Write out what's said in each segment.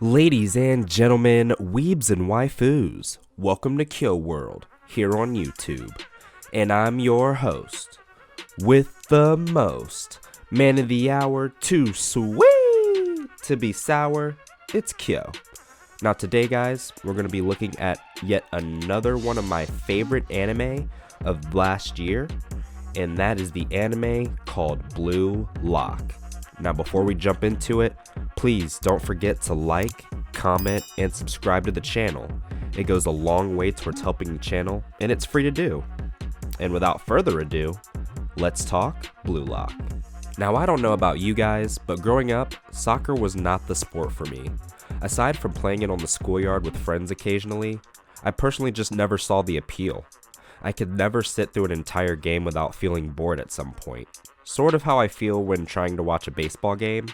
Ladies and gentlemen, weebs and waifus, welcome to KyoWRLD here on YouTube. And I'm your host, with the most, man of the hour, too sweet to be sour, it's Kyo. Now today guys, we're going to be looking at yet another one of my favorite anime of last year, and that is the anime called Blue Lock. Now before we jump into it, please don't forget to like, comment, and subscribe to the channel. It goes a long way towards helping the channel, and it's free to do. And without further ado, let's talk Blue Lock. Now I don't know about you guys, but growing up, soccer was not the sport for me. Aside from playing it on the schoolyard with friends occasionally, I personally just never saw the appeal. I could never sit through an entire game without feeling bored at some point. Sort of how I feel when trying to watch a baseball game.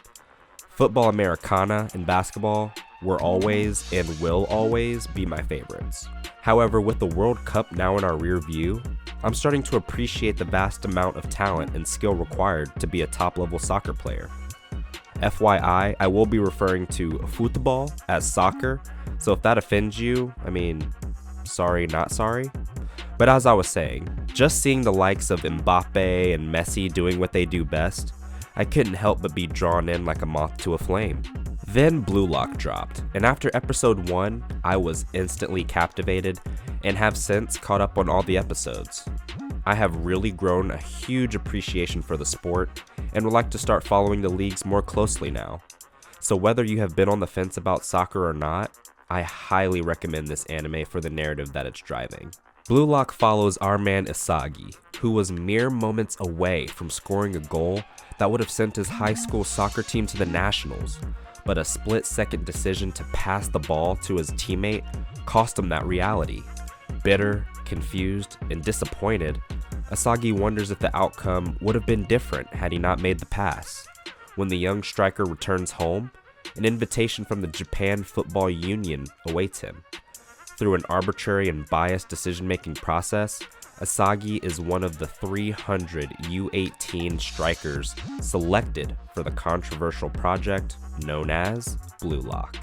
Football Americana and basketball were always and will always be my favorites. However, with the World Cup now in our rear view, I'm starting to appreciate the vast amount of talent and skill required to be a top-level soccer player. FYI, I will be referring to football as soccer, so if that offends you, sorry, not sorry. But as I was saying, just seeing the likes of Mbappe and Messi doing what they do best, I couldn't help but be drawn in like a moth to a flame. Then Blue Lock dropped, and after episode 1, I was instantly captivated and have since caught up on all the episodes. I have really grown a huge appreciation for the sport and would like to start following the leagues more closely now. So whether you have been on the fence about soccer or not, I highly recommend this anime for the narrative that it's driving. Blue Lock follows our man Isagi, who was mere moments away from scoring a goal that would have sent his high school soccer team to the nationals, but a split-second decision to pass the ball to his teammate cost him that reality. Bitter, confused, and disappointed, Isagi wonders if the outcome would have been different had he not made the pass. When the young striker returns home, an invitation from the Japan Football Union awaits him. Through an arbitrary and biased decision-making process, Isagi is one of the 300 U18 strikers selected for the controversial project known as Blue Lock.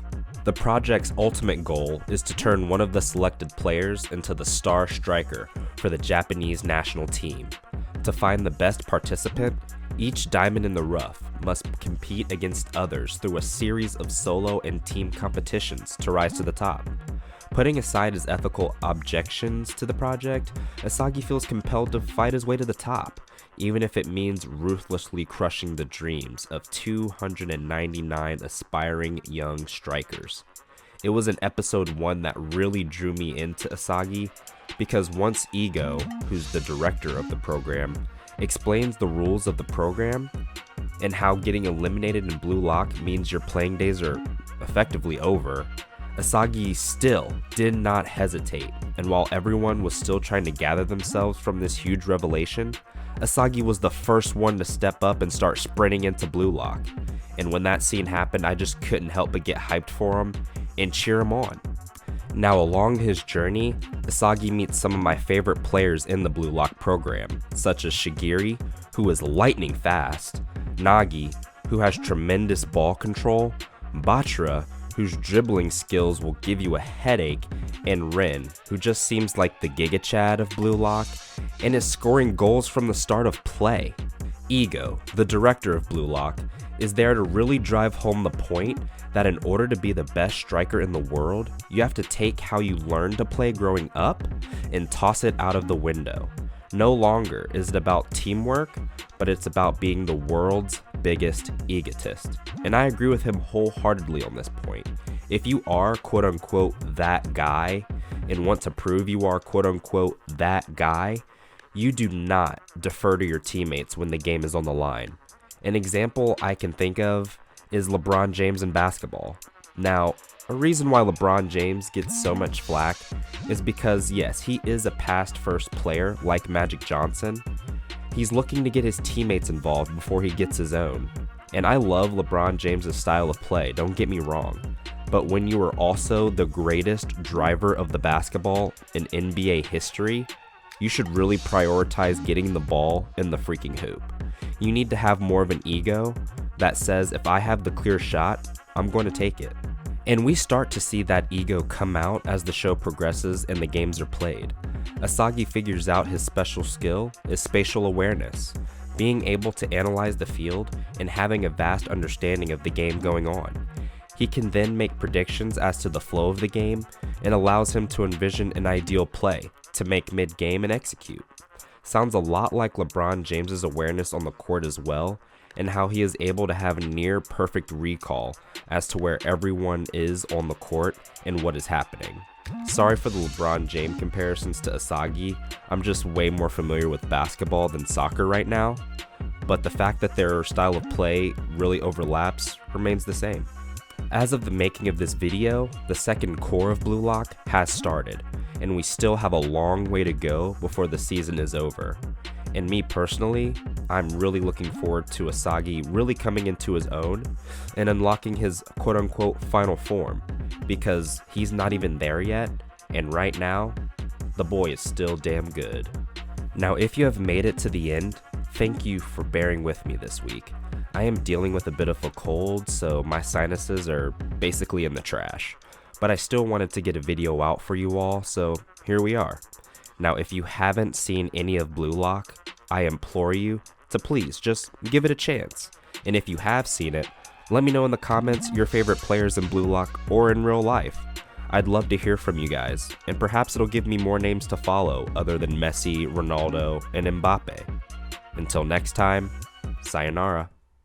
The project's ultimate goal is to turn one of the selected players into the star striker for the Japanese national team. To find the best participant, each diamond in the rough must compete against others through a series of solo and team competitions to rise to the top. Putting aside his ethical objections to the project, Isagi feels compelled to fight his way to the top, even if it means ruthlessly crushing the dreams of 299 aspiring young strikers. It was in episode 1 that really drew me into Isagi, because once Ego, who's the director of the program, explains the rules of the program and how getting eliminated in Blue Lock means your playing days are effectively over, Isagi still did not hesitate, and while everyone was still trying to gather themselves from this huge revelation, Isagi was the first one to step up and start sprinting into Blue Lock. And when that scene happened, I just couldn't help but get hyped for him and cheer him on. Now along his journey, Isagi meets some of my favorite players in the Blue Lock program, such as Shigiri, who is lightning fast, Nagi, who has tremendous ball control, Bachira, whose dribbling skills will give you a headache, and Rin, who just seems like the Giga Chad of Blue Lock, and is scoring goals from the start of play. Ego, the director of Blue Lock, is there to really drive home the point that in order to be the best striker in the world, you have to take how you learned to play growing up and toss it out of the window. No longer is it about teamwork, but it's about being the world's biggest egotist. And I agree with him wholeheartedly on this point. If you are quote-unquote that guy and want to prove you are quote-unquote that guy, you do not defer to your teammates when the game is on the line. An example I can think of is LeBron James in basketball. Now, a reason why LeBron James gets so much flack is because, yes, he is a pass-first player like Magic Johnson. He's looking to get his teammates involved before he gets his own. And I love LeBron James' style of play, don't get me wrong. But when you are also the greatest driver of the basketball in NBA history, you should really prioritize getting the ball in the freaking hoop. You need to have more of an ego that says if I have the clear shot, I'm going to take it. And we start to see that ego come out as the show progresses and the games are played. Asagi figures out his special skill is spatial awareness, being able to analyze the field and having a vast understanding of the game going on. He can then make predictions as to the flow of the game and allows him to envision an ideal play to make mid-game and execute. Sounds a lot like LeBron James's awareness on the court as well, and how he is able to have near perfect recall as to where everyone is on the court and what is happening. Sorry for the LeBron James comparisons to Asagi, I'm just way more familiar with basketball than soccer right now, but the fact that their style of play really overlaps remains the same. As of the making of this video, the second core of Blue Lock has started, and we still have a long way to go before the season is over. And me personally, I'm really looking forward to Asagi really coming into his own and unlocking his quote-unquote final form, because he's not even there yet, and right now, the boy is still damn good. Now, if you have made it to the end, thank you for bearing with me this week. I am dealing with a bit of a cold, so my sinuses are basically in the trash, but I still wanted to get a video out for you all, so here we are. Now, if you haven't seen any of Blue Lock, I implore you to please just give it a chance. And if you have seen it, let me know in the comments your favorite players in Blue Lock or in real life. I'd love to hear from you guys, and perhaps it'll give me more names to follow other than Messi, Ronaldo, and Mbappe. Until next time, sayonara.